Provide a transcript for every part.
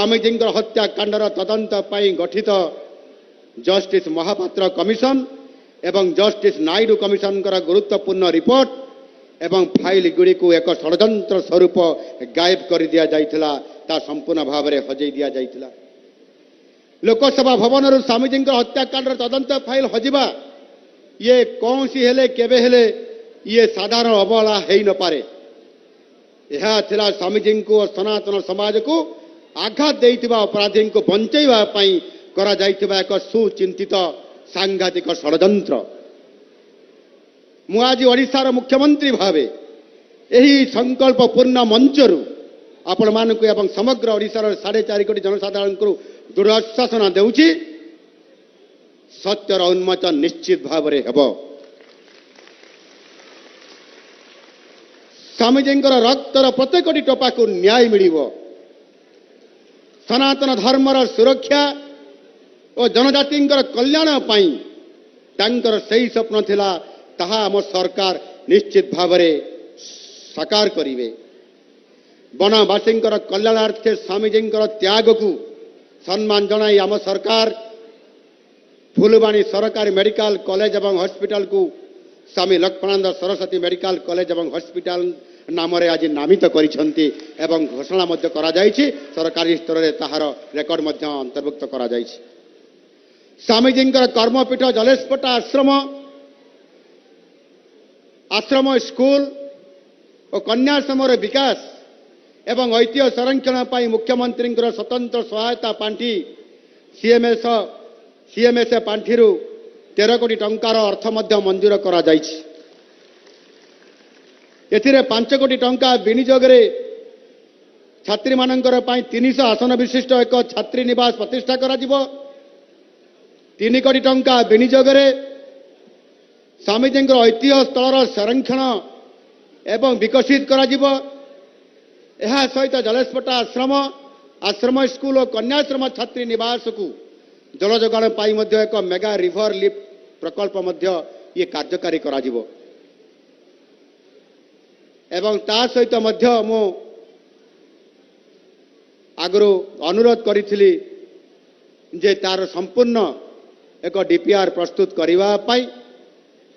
स्वामीजी हत्याकांडर तदंत गठित justice Mahapatra commission एवं जस्टिस नायडू कमिशन गुरुत्वपूर्ण रिपोर्ट एवं फाइल गुड़ी को एक षड्यंत्र स्वरूप गायब कर दिया जाइथिला ता संपूर्ण भाव में हजई दिया जाइथिला। लोकसभा भवन स्वामीजी हत्याकांडर तदंत फाइल हजिबा ये कौन सी हेले केबे हेले ये साधारण अवहेला है न पारे। यह थिला स्वामीजी को और सनातन समाज को आघात देइथिबा अपराधी को बंचैबा पई करा जाइथिबा एक सुचिंतित सांघातिक षड्यंत्र। मु आज ओडिशार मुख्यमंत्री भावे यही संकल्पपूर्ण मंचरू आपण मानक एवं समग्र ओडिशार 4.5 कोटी जनसाधारण को दृढ़ आश्वासन देउछि सत्यर उन्मोचन निश्चित भाव में हेब। स्वामीजी रक्तर प्रत्येक टोपा को न्याय मिलिबो। सनातन धर्मर सुरक्षा और जनजाति कल्याण पाई तांकर सही स्वप्न थिला ताहा आम सरकार निश्चित भाव में साकार करिवे। वनवासी कल्याणार्थे स्वामीजी त्याग को सम्मान जनाई आम सरकार फुलवाणी सरकारी मेडिकल कॉलेज एवं हॉस्पिटल को स्वामी लक्ष्मणानंद सरस्वती मेडिकल कॉलेज एवं हॉस्पिटल नाम आज नामित करिसेंती एवं घोषणा मध्य करा जायछि। सरकारी स्तर में ताहार रेकर्ड मध्य अंतर्भुक्त करा जायछि। स्वामीजी कर्मपीठ जलेशपट्टा आश्रम स्कूल और कन्याश्रमर विकास एवं ऐतिह्य संरक्षण पाई मुख्यमंत्री स्वतंत्र सहायता पांठी सीएमएस पांठी 13 कोटी टंकार अर्थ मध्य मंजूर करा जायछि। एथिरे 5 कोटी टंका विनियोग छात्री मानकर 300 आसन विशिष्ट एक छात्री निवास प्रतिष्ठा करा जिवो। 3 कोटी टंका विनियोग स्वामीजी ऐतिह्य स्थलर संरक्षण एवं विकसित करा जिवो। यह सहित जलेशपट्टा आश्रम स्कूल और कन्याश्रम छात्री निवास को जल जोगाण पाई मध्य एक मेगा रिवर लिफ्ट प्रकल्प मध्य ये कार्यकारी करा जिवो। एवं ता सहित मध्य मु आगु अनुरोध करी जे तार संपूर्ण एक डीपीआर प्रस्तुत करने पाई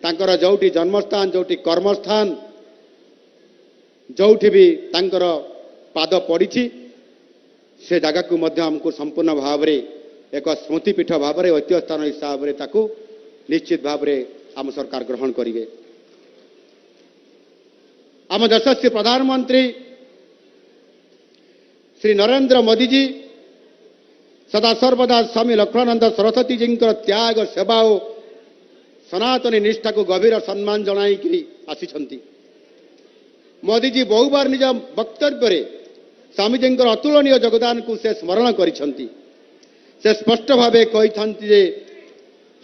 तांकर जोटी जन्मस्थान जोटी कर्मस्थान जोठी भी तांकर पाद पड़ी से जगह को मध्य हमको संपूर्ण भाव में एक स्मृतिपीठ भाव में ऐतिह्य स्थान हिसाब से निश्चित भाव में आम सरकार ग्रहण करेंगे। आम यशस्वी प्रधानमंत्री श्री नरेंद्र मोदी जी सदा सर्वदा स्वामी लक्ष्मणानंद सरस्वती जी त्याग सेवा और सनातनी निष्ठा को गभीर सम्मान जनाई आसी। मोदी जी बहु बार निज वक्तव्य स्वामीजी अतुलनीय योगदान को से स्मरण करिसेंती। से स्पष्ट भाव कही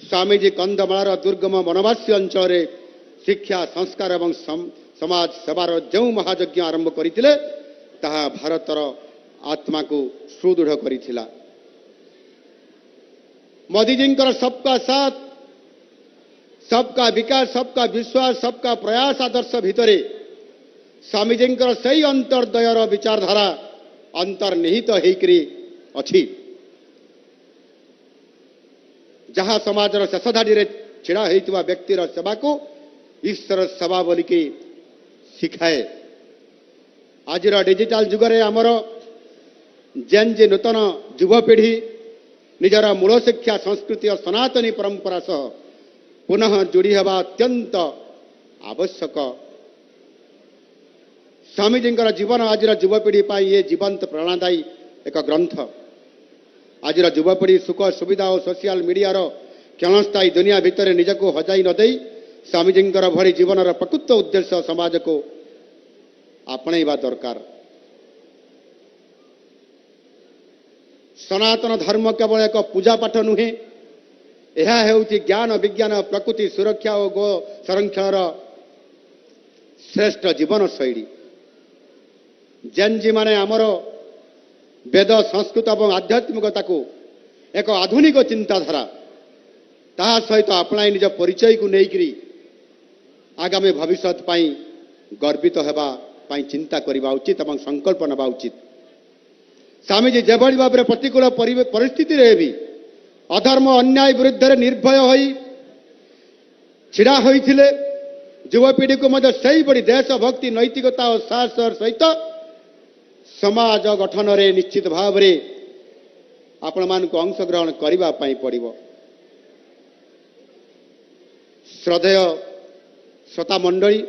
स्वामीजी कंधमाल दुर्गम वनवासी अंचल शिक्षा संस्कार एवं समाज सेवार जो महायज्ञ आरंभ करते ताहा भारतर आत्मा को सुदृढ़ करिथिला। मोदीजी सबका साथ सबका विकास सबका विश्वास सबका प्रयास आदर्श भितरे स्वामीजी सही अंतर्दयर विचारधारा अंतर्निहित होकरी अछि। जहाँ समाजर शेष धाड़ी छिड़ा होइतिबा व्यक्तिर सेवा को ईश्वर सेवा बोलिकी शिखाए। आज डिजिटल जुगरे आमर जेनजी नूतन युवपीढ़ी निजर मूल शिक्षा संस्कृति और सनातनी परंपरा सह पुनः जोड़ी हवा अत्यंत आवश्यक। स्वामीजी जीवन आज युवपीढ़ी ये जीवंत प्रेरणादायी एक ग्रंथ। आज युवपीढ़ी सुख सुविधा और सोशल मीडिया क्षणस्थायी दुनिया भितर निजको हजाई नदे स्वामीजी भरी जीवन प्रकृत उद्देश्य समाज को आपणैबा दरकार। सनातन धर्म केवल एक पूजा पाठ नुहे, यह हेउछि ज्ञान विज्ञान प्रकृति सुरक्षा और गो संरक्षण श्रेष्ठ जीवन शैली। जेनजी माने आमर वेद संस्कृत और आध्यात्मिकता को एक आधुनिक चिंताधारा ता सहित अपनाई निज परिचय को लेकरी आगामी भविष्य गर्वित होगा चिंता करने उचित और संकल्प नवा उचित। स्वामीजी जेभଳି ଭାବରେ ପ୍ରତିକୂଳ ପରିସ୍ଥିତିରେ ବି ଅଧର୍ମ ଅନ୍ୟାୟ ବିରୁଦ୍ଧରେ ନିର୍ଭୟ ହୋଇ ଛିଡ଼ା ହୋଇଥିଲେ। ଯୁବପିଢ଼ିକୁ ମଧ୍ୟ ସେହିଭଳି ଦେଶଭକ୍ତି ନୈତିକତା ଓ ସାହସର ସହିତ ସମାଜ ଗଠନରେ ନିଶ୍ଚିତ ଭାବରେ ଆପଣମାନଙ୍କୁ ଅଂଶଗ୍ରହଣ କରିବା ପାଇଁ ପଡ଼ିବ। ଶ୍ରଦ୍ଧେୟ ଶ୍ରୋତା ମଣ୍ଡଳୀ,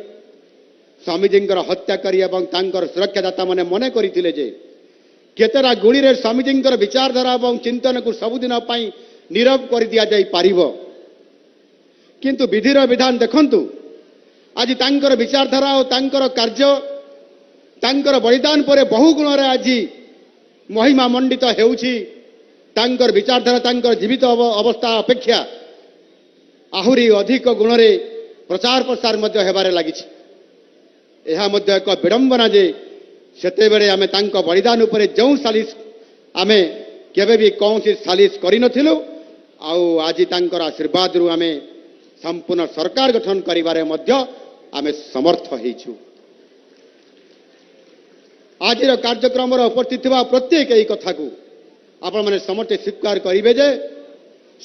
ସ୍ୱାମୀଜୀଙ୍କର ହତ୍ୟାକାରୀ ଏବଂ ତାଙ୍କର ସୁରକ୍ଷାଦାତାମାନେ ମନେ କରିଥିଲେ ଯେ କେତେଟା ଗୁଳିରେ ସ୍ୱାମୀଜୀଙ୍କର ବିଚାରଧାରା ଏବଂ ଚିନ୍ତନକୁ ସବୁଦିନ ପାଇଁ ନୀରବ କରିଦିଆଯାଇପାରିବ। କିନ୍ତୁ ବିଧିର ବିଧାନ ଦେଖନ୍ତୁ, ଆଜି ତାଙ୍କର ବିଚାରଧାରା ଓ ତାଙ୍କର କାର୍ଯ୍ୟ ତାଙ୍କର ବଳିଦାନ ପରେ ବହୁ ଗୁଣରେ ଆଜି ମହିମା ମଣ୍ଡିତ ହେଉଛି। ତାଙ୍କର ବିଚାରଧାରା ତାଙ୍କର ଜୀବିତ ଅବସ୍ଥା ଅପେକ୍ଷା ଆହୁରି ଅଧିକ ଗୁଣରେ ପ୍ରଚାର ପ୍ରସାର ମଧ୍ୟ ହେବାରେ ଲାଗିଛି। ଏହା ମଧ୍ୟ ଏକ ବିଡ଼ମ୍ବନା ଯେ ସେତେବେଳେ ଆମେ ତାଙ୍କ ବଳିଦାନ ଉପରେ ଯେଉଁ ସାଲିସ ଆମେ କେବେ ବି କୌଣସି ସାଲିସ କରିନଥିଲୁ, ଆଉ ଆଜି ତାଙ୍କର ଆଶୀର୍ବାଦରୁ ଆମେ ସମ୍ପୂର୍ଣ୍ଣ ସରକାର ଗଠନ କରିବାରେ ମଧ୍ୟ ଆମେ ସମର୍ଥ ହେଇଛୁ। ଆଜିର କାର୍ଯ୍ୟକ୍ରମର ଉପସ୍ଥିତ ଥିବା ପ୍ରତ୍ୟେକ ଏହି କଥାକୁ ଆପଣମାନେ ସମସ୍ତେ ସ୍ୱୀକାର କରିବେ ଯେ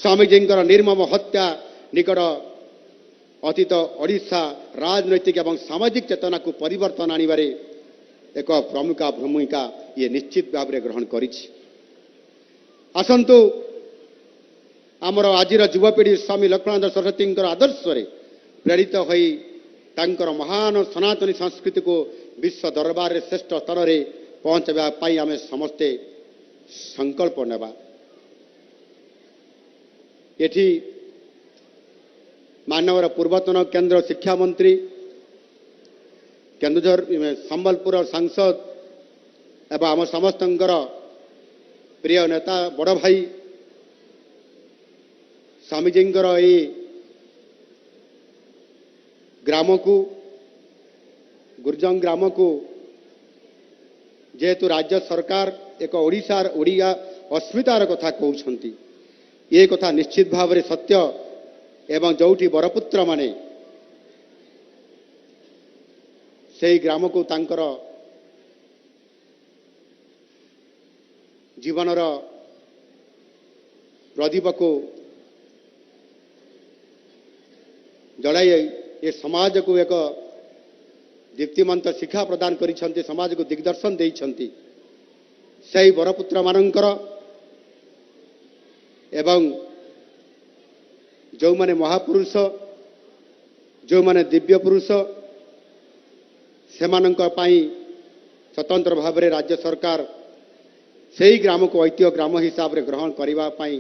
ସ୍ୱାମୀଜୀଙ୍କର ନିର୍ମମ ହତ୍ୟା ନିକଟ ଅତୀତ ଓଡ଼ିଶା ରାଜନୈତିକ ଏବଂ ସାମାଜିକ ଚେତନାକୁ ପରିବର୍ତ୍ତନ ଆଣିବାରେ ଏକ ପ୍ରମୁଖ ଭୂମିକା ଇଏ ନିଶ୍ଚିତ ଭାବରେ ଗ୍ରହଣ କରିଛି। ଆସନ୍ତୁ ଆମର ଆଜିର ଯୁବପିଢ଼ି ସ୍ୱାମୀ ଲକ୍ଷ୍ମଣାନନ୍ଦ ସରସ୍ୱତୀଙ୍କର ଆଦର୍ଶରେ ପ୍ରେରିତ ହୋଇ ତାଙ୍କର ମହାନ ସନାତନୀ ସଂସ୍କୃତିକୁ ବିଶ୍ୱ ଦରବାରରେ ଶ୍ରେଷ୍ଠ ସ୍ତରରେ ପହଞ୍ଚାଇବା ପାଇଁ ଆମେ ସମସ୍ତେ ସଂକଳ୍ପ ନେବା। ଏଠି ମାନ୍ୟବର ପୂର୍ବତନ କେନ୍ଦ୍ର ଶିକ୍ଷାମନ୍ତ୍ରୀ, କେନ୍ଦୁଝର ସମ୍ବଲପୁର ସାଂସଦ ଏବଂ ଆମ ସମସ୍ତଙ୍କର ପ୍ରିୟ ନେତା ବଡ଼ ଭାଇ ସ୍ୱାମୀଜୀଙ୍କର ଏହି ଗ୍ରାମକୁ ଗୁର୍ଜଙ୍ଗ ଗ୍ରାମକୁ ଯେହେତୁ ରାଜ୍ୟ ସରକାର ଏକ ଓଡ଼ିଆ ଅସ୍ମିତାର କଥା କହୁଛନ୍ତି, ଏ କଥା ନିଶ୍ଚିତ ଭାବରେ ସତ୍ୟ ଏବଂ ଯେଉଁଠି ବରପୁତ୍ରମାନେ ସେହି ଗ୍ରାମକୁ ତାଙ୍କର ଜୀବନର ପ୍ରଦୀପକୁ ଜଳାଇ ଏ ସମାଜକୁ ଏକ ଦୀପ୍ତିମନ୍ତ ଶିକ୍ଷା ପ୍ରଦାନ କରିଛନ୍ତି, ସମାଜକୁ ଦିଗ୍ଦର୍ଶନ ଦେଇଛନ୍ତି। ସେହି ବରପୁତ୍ରମାନଙ୍କର ଏବଂ ଯେଉଁମାନେ ମହାପୁରୁଷ, ଯେଉଁମାନେ ଦିବ୍ୟ ପୁରୁଷ, ସେମାନଙ୍କ ପାଇଁ ସ୍ୱତନ୍ତ୍ର ଭାବରେ ରାଜ୍ୟ ସରକାର ସେହି ଗ୍ରାମକୁ ଐତିହ୍ୟ ଗ୍ରାମ ହିସାବରେ ଗ୍ରହଣ କରିବା ପାଇଁ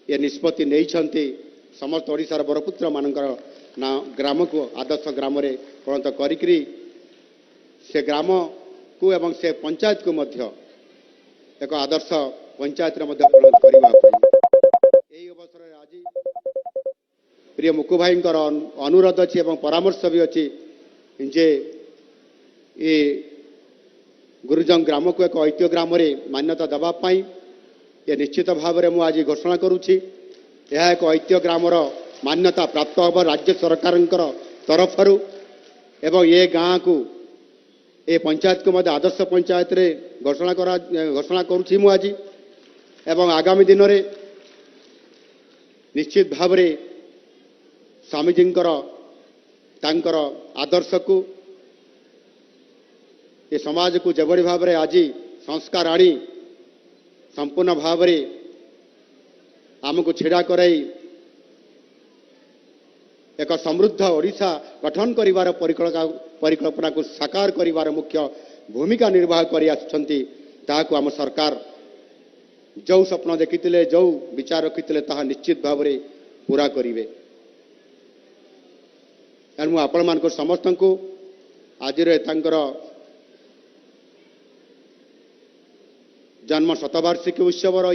ଏ ନିଷ୍ପତ୍ତି ନେଇଛନ୍ତି। ସମସ୍ତ ଓଡ଼ିଶାର ବରପୁତ୍ରମାନଙ୍କର ଗ୍ରାମକୁ ଆଦର୍ଶ ଗ୍ରାମରେ ପରିଣତ କରିକିରି ସେ ଗ୍ରାମକୁ ଏବଂ ସେ ପଞ୍ଚାୟତକୁ ମଧ୍ୟ ଏକ ଆଦର୍ଶ ପଞ୍ଚାୟତରେ ମଧ୍ୟ ପରିଣତ କରିବା ପାଇଁ ଏହି ଅବସରରେ ଆଜି ପ୍ରିୟ ମୁକୁ ଭାଇଙ୍କର ଅନୁରୋଧ ଅଛି ଏବଂ ପରାମର୍ଶ ବି ଅଛି ଯେ ଏ ଗୁରୁଜଙ୍ଗ ଗ୍ରାମକୁ ଏକ ଐତିହ୍ୟ ଗ୍ରାମରେ ମାନ୍ୟତା ଦେବା ପାଇଁ ଏ ନିଶ୍ଚିତ ଭାବରେ ମୁଁ ଆଜି ଘୋଷଣା କରୁଛି। ଏହା ଏକ ଐତିହ୍ୟ ଗ୍ରାମର ମାନ୍ୟତା ପ୍ରାପ୍ତ ହେବ ରାଜ୍ୟ ସରକାରଙ୍କର ତରଫରୁ ଏବଂ ଏ ଗାଁକୁ ଏ ପଞ୍ଚାୟତକୁ ମଧ୍ୟ ଆଦର୍ଶ ପଞ୍ଚାୟତରେ ଘୋଷଣା କରୁଛି ମୁଁ ଆଜି। ଏବଂ ଆଗାମୀ ଦିନରେ ନିଶ୍ଚିତ ଭାବରେ ସ୍ୱାମୀଜୀଙ୍କର ତାଙ୍କର ଆଦର୍ଶକୁ ଏ ସମାଜକୁ ଯେଭଳି ଭାବରେ ଆଜି ସଂସ୍କାର ଆଣି ସମ୍ପୂର୍ଣ୍ଣ ଭାବରେ ଆମକୁ ଛିଡ଼ା କରାଇ ଏକ ସମୃଦ୍ଧ ଓଡ଼ିଶା ଗଠନ କରିବାର ପରିକଳ୍ପନାକୁ ସାକାର କରିବାର ମୁଖ୍ୟ ଭୂମିକା ନିର୍ବାହ କରି ଆସୁଛନ୍ତି, ତାହାକୁ ଆମ ସରକାର ଯେଉଁ ସ୍ୱପ୍ନ ଦେଖିଥିଲେ, ଯେଉଁ ବିଚାର ରଖିଥିଲେ ତାହା ନିଶ୍ଚିତ ଭାବରେ ପୂରା କରିବେ। ତେଣୁ ମୁଁ ଆପଣମାନଙ୍କୁ ସମସ୍ତଙ୍କୁ ଆଜିର ତାଙ୍କର ଜନ୍ମ ଶତବାର୍ଷିକୀ ଉତ୍ସବର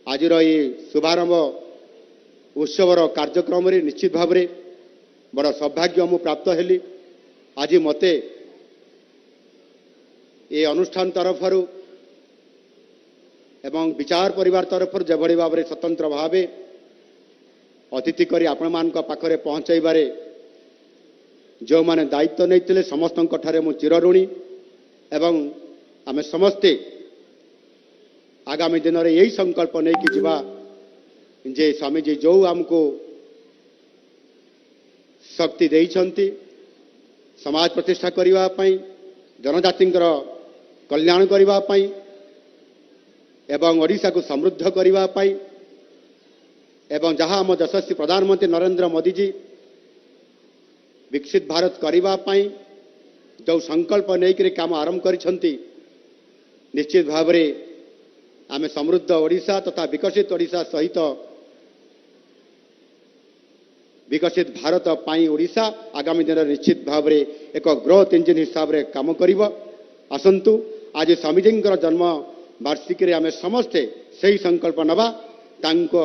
ଆଜିର ଏ ଶୁଭାରମ୍ଭ ଉତ୍ସବର କାର୍ଯ୍ୟକ୍ରମରେ ନିଶ୍ଚିତ ଭାବରେ ବଡ଼ ସୌଭାଗ୍ୟ ମୁଁ ପ୍ରାପ୍ତ ହେଲି। ଆଜି ମୋତେ ଏ ଅନୁଷ୍ଠାନ ତରଫରୁ ଏବଂ ବିଚାର ପରିବାର ତରଫରୁ ଯେଭଳି ଭାବରେ ସ୍ୱତନ୍ତ୍ର ଭାବେ ଅତିଥି କରି ଆପଣମାନଙ୍କ ପାଖରେ ପହଞ୍ଚାଇବାରେ ଯେଉଁମାନେ ଦାୟିତ୍ୱ ନେଇଥିଲେ ସମସ୍ତଙ୍କଠାରେ ମୁଁ ଚିରଋଣୀ ଏବଂ आमे समस्ते आगामी दिन में यही संकल्प नहीं कि जीवा जे स्वामीजी जो आमको शक्ति देइछंती समाज प्रतिष्ठा करिवा पई जनजातिंकर कल्याण करिवा पई एवं ओडिशा को समृद्ध करिवा पई एवं जहां हम यशस्वी प्रधानमंत्री नरेंद्र मोदी जी विकसित भारत करिवा पई जो संकल्प नहीं काम आरंभ करिछंती निश्चित भाव में आमे समृद्ध ओडिशा तथा विकसित ओडिशा सहित विकसित भारत पाई ओडिशा आगामी दिन में निश्चित भाव में एक ग्रोथ इंजिन हिसाब से काम करिब। आसंतु आज स्वामीजी जन्म वार्षिक रे आमे समस्ते सही संकल्प नवा तांको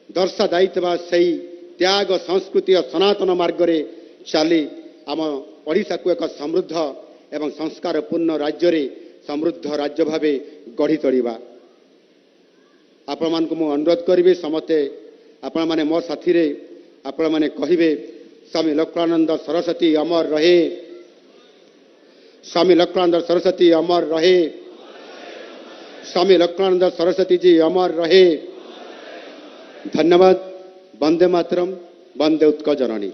दर्शा दायित्व सही त्याग संस्कृति और सनातन मार्ग रे चली आम ओडिशा को एक समृद्ध एवं संस्कार पूर्ण राज्य रे समृद्ध राज्य भावे गढ़ी तोड़िबा। आपण मान को मु अनुरोध करिवे समस्ते आपण माने मोर साथी रे आपण माने कहिबे स्वामी लक्ष्मणानंद सरस्वती अमर रहे, स्वामी लक्ष्मणानंद सरस्वती अमर रहे, स्वामी लक्ष्मणानंद सरस्वती जी अमर रहे। धन्यवाद। वंदे मातरम, वंदे उत्कल जननी।